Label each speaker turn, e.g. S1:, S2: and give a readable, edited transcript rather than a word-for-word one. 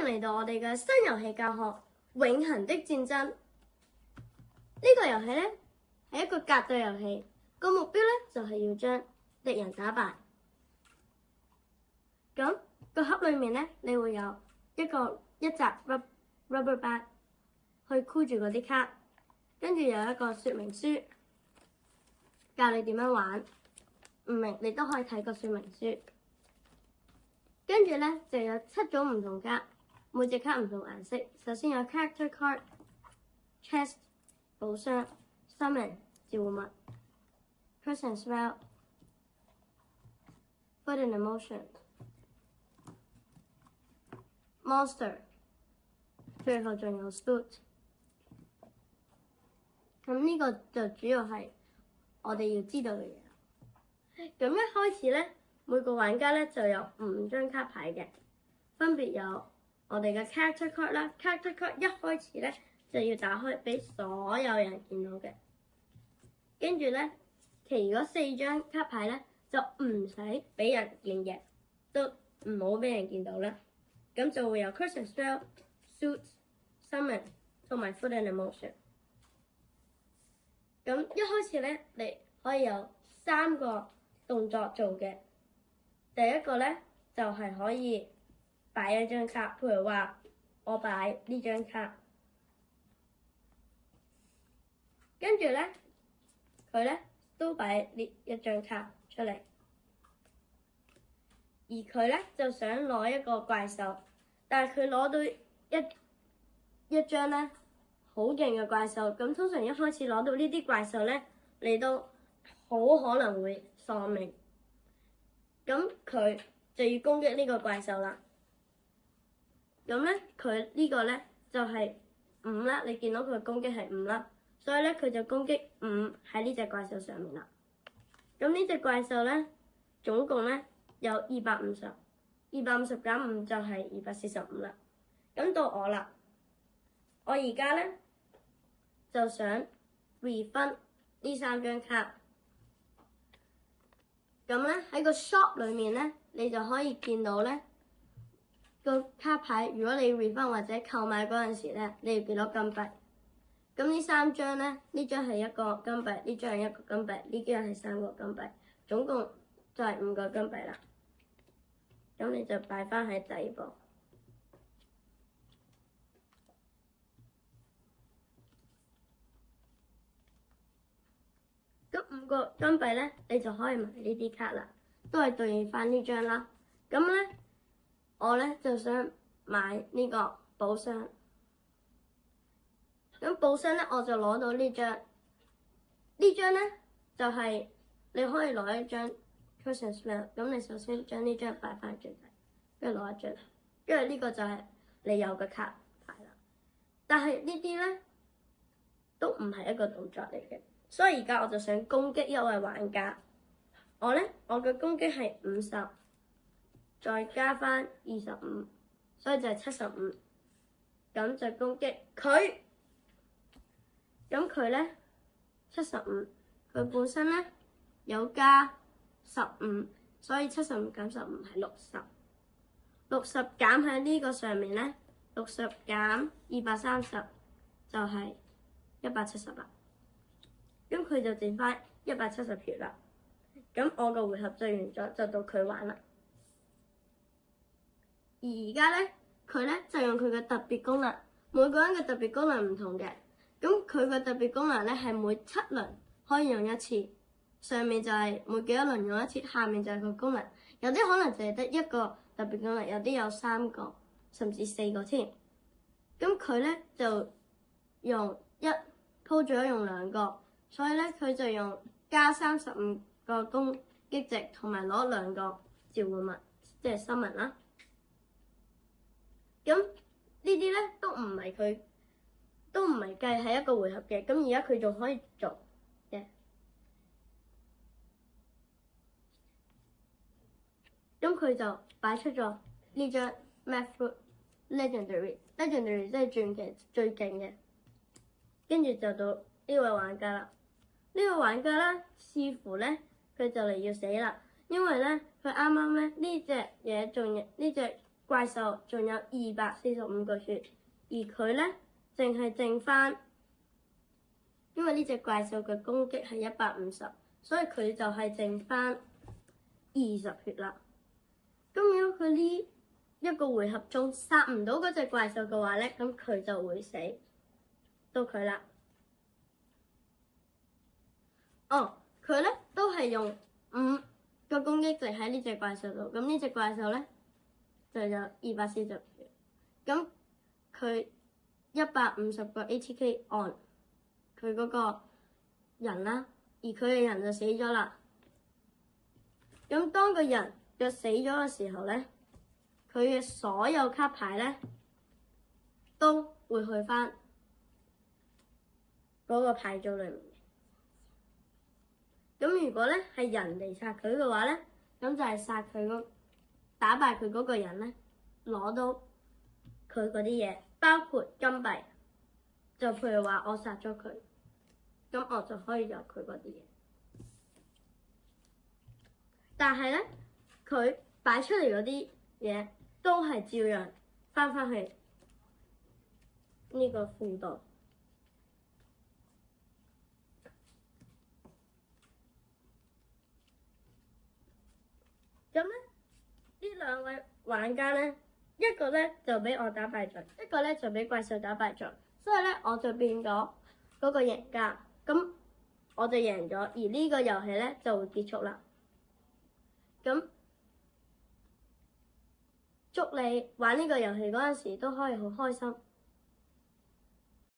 S1: 嚟到我哋嘅新遊戲教學《永恆的戰爭》。呢個遊戲咧係一個格鬥遊戲，個目標咧就係要將敵人打敗。咁個盒裏面咧，你會有一集 rubber band 去箍住嗰啲卡，跟住有一個說明書教你點樣玩。唔明你都可以睇個說明書。跟住咧就有7種唔同卡，每隻卡唔同顏色。首先有 character card、chest、寶箱、summon、召喚物、curse and spell、food and emotion、monster， 最後仲有 suit。咁呢個就主要係我哋要知道嘅嘢。咁一開始咧，每個玩家咧就有5張卡牌嘅，分別有我哋嘅 character card 啦。character card 一開始咧就要打開俾所有人見到嘅，跟住咧其餘嗰4張卡牌咧就唔使俾人見嘅，都唔好俾人見到啦。咁就會有 curse and spell、suit、summon 同埋 food and emotion。咁一開始咧，你可以有3個動作做嘅。第一個咧就係可以擺一張卡，譬如話我擺呢張卡，跟住咧佢咧都擺呢一張卡出嚟，而佢咧就想攞一個怪獸，但係佢攞到一張咧好勁嘅怪獸。咁通常一開始攞到呢啲怪獸咧，你都好可能會喪命。咁佢就要攻擊呢個怪獸啦。咁咧佢呢個咧就係5啦，你見到佢攻擊係5啦，所以咧佢就攻擊5喺呢隻怪獸上面啦。咁呢隻怪獸咧總共咧有250 減5就係245啦。咁到我啦，我而家咧就想 refund 呢3張卡。咁咧喺個 shop 裏面咧，你就可以見到咧個卡牌。如果你 refund 或者購買嗰陣時咧，你要幾多金幣？咁呢3張咧，呢張係1個金幣，呢張係1個金幣，呢張係3個金幣，總共就係5個金幣啦。咁你就擺翻喺底部。咁5個金幣咧，你就可以買呢啲卡啦，都係對應翻呢張啦。咁咧，我咧就想買呢個寶箱。咁寶箱咧，我就攞到呢張。呢張咧就係你可以攞一張 curse and spell。咁你首先將呢張擺翻最底，跟住攞一張，跟住呢個就係你有嘅卡牌啦。但係呢啲咧都唔係一個動作嚟嘅。所以而家我就想攻擊一位玩家，我嘅攻擊係50，再加翻25，所以就係75。咁就攻擊佢，咁佢咧75，佢本身咧有加15，所以75減15係60。60減喺呢個上面咧，60減230就係170啦。咁佢就剩翻170條啦。咁我個回合就完咗，就到佢玩啦。而而家咧，佢咧就用佢嘅特別功能。每個人嘅特別功能唔同嘅。咁佢嘅特別功能咧係每7輪可以用一次。上面就係每幾多輪用一次，下面就係個功能。有啲可能淨係得1個特別功能，有啲有3個，甚至4個添。咁佢咧就用鋪咗用2個。所以咧，佢就用加35個攻擊值，同埋攞2個召喚物，即係summon啦。咁呢啲咧都唔係計係一個回合嘅。咁而家佢仲可以做嘅。咁佢就擺出咗呢張 Math Legendary 即係傳奇最勁嘅。跟住就到呢位玩家啦。呢個玩家咧，似乎咧佢就嚟要死啦，因為咧佢啱啱咧呢隻嘢仲呢隻怪獸仲有245個血，而佢咧淨係剩翻，因為呢隻怪獸嘅攻擊係150，所以佢就係剩翻20血啦。咁如果佢呢一個回合中殺唔到嗰隻怪獸嘅話咧，咁佢就會死。到佢啦。哦，佢咧都係用5個攻擊值喺呢隻怪獸度，咁呢隻怪獸咧就有240血，咁佢150個 ATK on 佢嗰個人啦，而佢嘅人就死咗啦。咁當個人腳死咗嘅時候咧，佢嘅所有卡牌咧都會去翻嗰個牌組裏面。咁如果咧係人嚟殺佢嘅話咧，咁就係殺佢打敗佢嗰個人咧，攞到佢嗰啲嘢，包括金幣。就譬如話我殺咗佢，咁我就可以有佢嗰啲嘢。但係咧，佢擺出嚟嗰啲嘢都係照樣翻返去呢個庫度。咁咧，呢兩位玩家咧，一個咧就俾我打敗咗，一個咧就俾怪獸打敗咗，所以咧我就變咗嗰個贏家，咁我就贏咗，而呢個遊戲咧就會結束啦。咁祝你玩呢個遊戲嗰陣時都可以好開心。